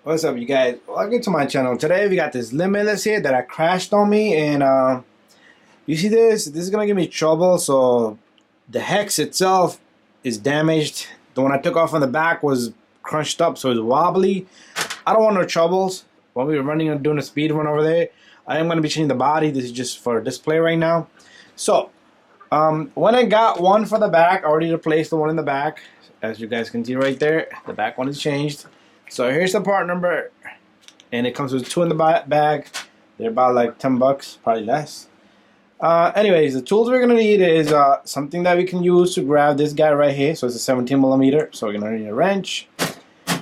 What's up, you guys? Welcome to my channel. Today we got this Limitless here that I crashed on me, and you see this? This is gonna give me trouble. So the hex itself is damaged. The one I took off on the back was crunched up, so it's wobbly. I don't want no troubles when we were running and doing a speed run over there. I am gonna be changing the body. This is just for display right now. So when I got one for the back, I already replaced the one in the back. As you guys can see right there, the back one is changed. So here's the part number, and it comes with two in the bag. They're about like 10 bucks, probably less. Anyways, the tools we're gonna need is something that we can use to grab this guy right here. So it's a 17 millimeter. So we're gonna need a wrench,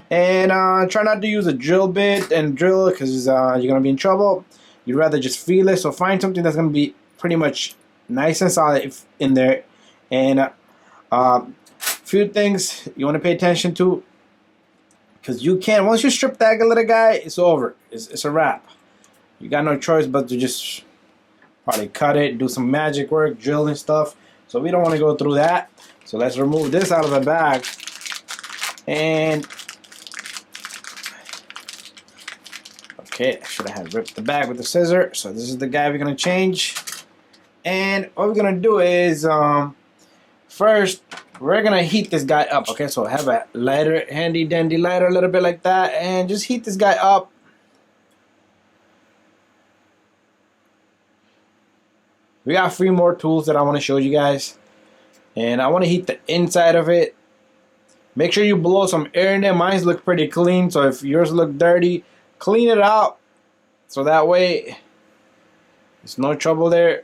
and try not to use a drill bit and drill because you're gonna be in trouble. You'd rather just feel it. So find something that's gonna be pretty much nice and solid in there, and few things you want to pay attention to. Because you can't, once you strip that little guy, it's over. It's a wrap. You got no choice but to just probably cut it, do some magic work, drill and stuff. So we don't want to go through that. So let's remove this out of the bag. And, okay, I should have ripped the bag with the scissor. So this is the guy we're going to change. And what we're going to do is, first, we're gonna heat this guy up. Okay, so have a lighter, handy dandy lighter, a little bit like that, and just heat this guy up. We got 3 more tools that I want to show you guys, and I want to heat the inside of it. Make sure you blow some air in there. Mine's look pretty clean, so if yours look dirty, clean it out so that way there's no trouble there.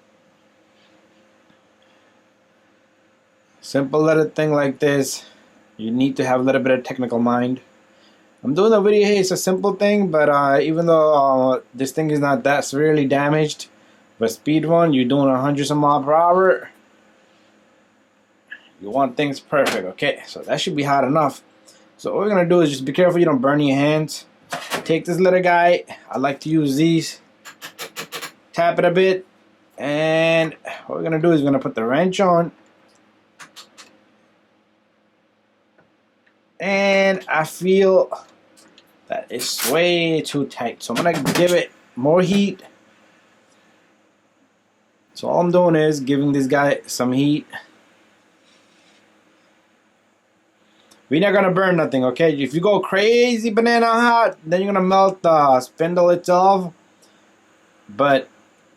Simple little thing like this, you need to have a little bit of technical mind. I'm doing a video here, it's a simple thing, but even though this thing is not that severely damaged, but speed run, you're doing 100 some miles per hour, you want things perfect. Okay, so that should be hot enough. So what we're gonna do is just be careful you don't burn your hands. Take this little guy, I like to use these, tap it a bit, and what we're gonna do is we're gonna put the wrench on. And I feel that it's way too tight, so I'm gonna give it more heat. So all I'm doing is giving this guy some heat. We're not gonna burn nothing, okay? If you go crazy banana hot, then you're gonna melt the spindle itself. But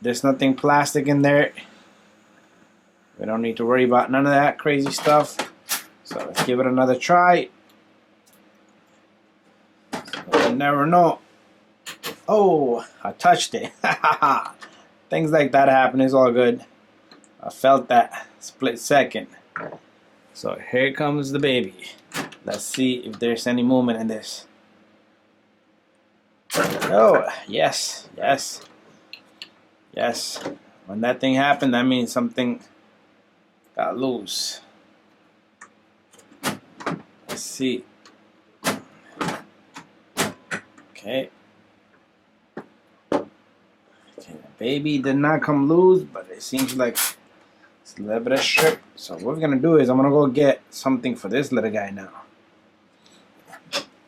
there's nothing plastic in there. We don't need to worry about none of that crazy stuff. So let's give it another try. You never know. Oh, I touched it. Things like that happen. It's all good. I felt that split second. So here comes the baby. Let's see if there's any movement in this. Oh, yes, yes, yes. When that thing happened, that means something got loose. Let's see. Okay. Okay, the baby did not come loose, but it seems like it's a little bit of strip. So what we're gonna do is I'm gonna go get something for this little guy now.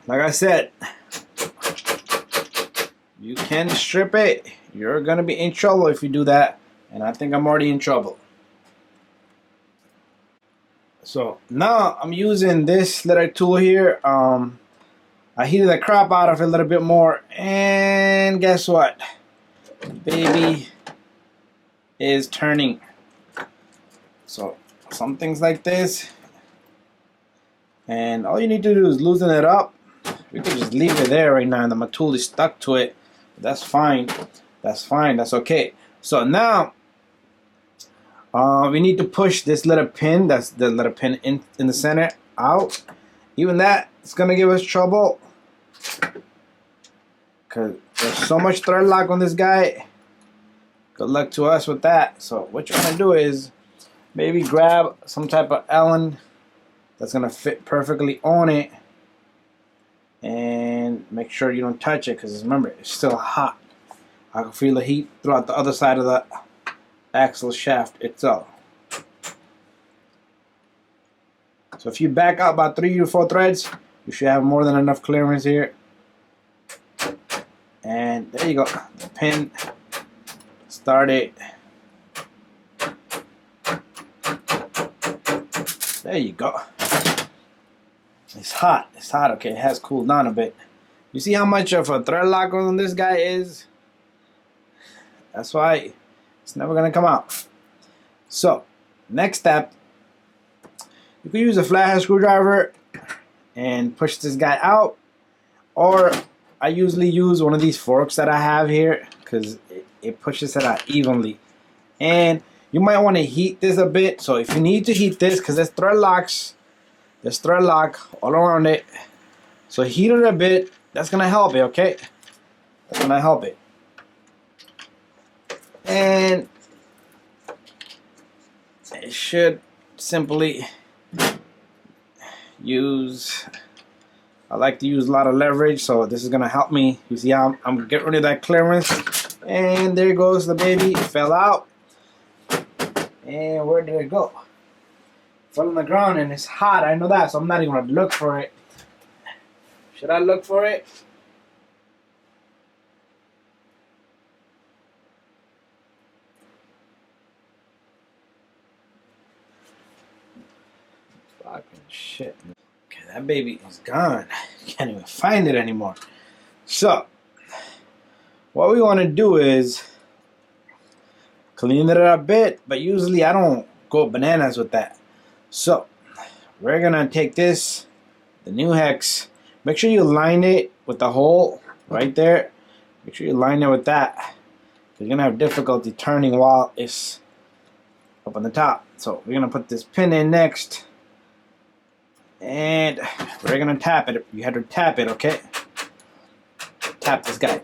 Like I said, you can strip it. You're gonna be in trouble if you do that, and I think I'm already in trouble. So now I'm using this little tool here. I heated the crap out of it a little bit more, and guess what? The baby is turning. So some things like this, and all you need to do is loosen it up. We could just leave it there right now, and my tool is stuck to it. That's fine. That's fine. That's okay. So now we need to push this little pin. That's the little pin in the center out. Even that is gonna give us trouble because there's so much thread lock on this guy. Good luck to us with that. So what you're gonna do is maybe grab some type of Allen that's gonna fit perfectly on it, and make sure you don't touch it because remember, it's still hot. I can feel the heat throughout the other side of the axle shaft itself. So if you back out about 3 to 4 threads, you should have more than enough clearance here. And there you go. The pin started. There you go. It's hot. It's hot. Okay, it has cooled down a bit. You see how much of a thread lock on this guy is? That's why it's never gonna come out. So, next step, you can use a flathead screwdriver and push this guy out, or I usually use one of these forks that I have here because it pushes it out evenly. And you might want to heat this a bit. So if you need to heat this, because there's thread lock all around it, so heat it a bit. That's gonna help it, okay? That's gonna help it. And it should simply use, I like to use a lot of leverage, so this is gonna help me. You see how I'm getting rid of that clearance, and there goes the baby. It fell out, and where did it go? It fell on the ground, and it's hot. I know that, so I'm not even gonna look for it. Should I look for it? Fucking shit. Okay, that baby is gone. Can't even find it anymore. So, what we want to do is clean it up a bit, but usually I don't go bananas with that. So, we're gonna take this, the new hex. Make sure you line it with the hole right there. Make sure you line it with that. You're gonna have difficulty turning while it's up on the top. So we're gonna put this pin in next, and we're gonna tap it. You have to tap it, okay? Tap this guy.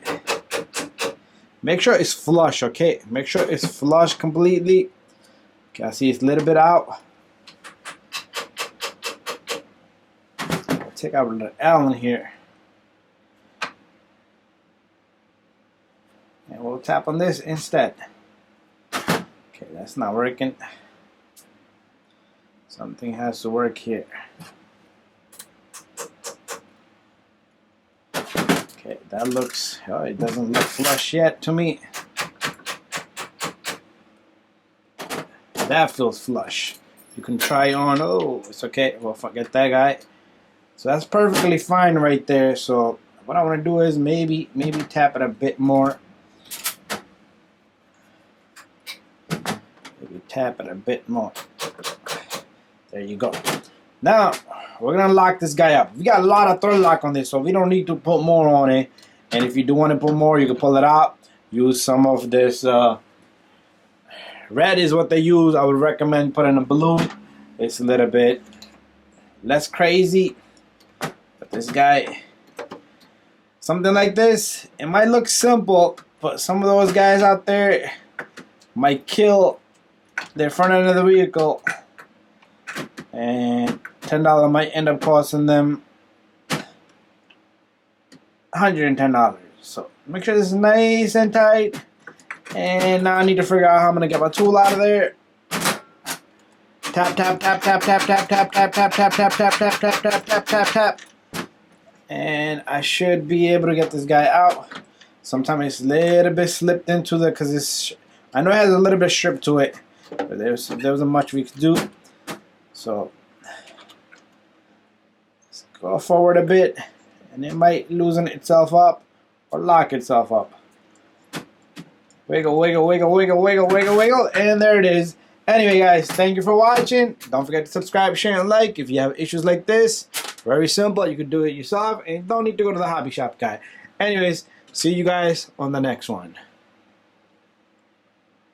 Make sure it's flush, okay? Make sure it's flush completely. Okay, I see it's a little bit out. Take out the Allen here, and we'll tap on this instead. Okay, that's not working. Something has to work here. Okay, that looks, oh, it doesn't look flush yet to me. That feels flush. You can try on, oh, it's okay, well, forget that guy. So that's perfectly fine right there. So what I want to do is maybe tap it a bit more. Maybe tap it a bit more. There you go. Now we're gonna lock this guy up. We got a lot of thread lock on this, so we don't need to put more on it. And if you do want to put more, you can pull it out. Use some of this red is what they use. I would recommend putting a blue. It's a little bit less crazy. This guy, something like this, it might look simple, but some of those guys out there might kill their front end of the vehicle, and $10 might end up costing them $110. So make sure this is nice and tight. And now I need to figure out how I'm gonna get my tool out of there. Tap, tap, tap, tap, tap, tap, tap, tap, tap, tap, tap, tap, tap, tap, tap, tap, tap, tap. And I should be able to get this guy out. Sometimes it's a little bit slipped into the, because it's, I know it has a little bit strip to it, but there wasn't much we could do. So let's go forward a bit, and it might loosen itself up or lock itself up. Wiggle, wiggle, wiggle, wiggle, wiggle, wiggle, wiggle, and there it is. Anyway, guys, thank you for watching. Don't forget to subscribe, share, and like. If you have issues like this, very simple. You can do it yourself, and you don't need to go to the hobby shop guy. Anyways, see you guys on the next one.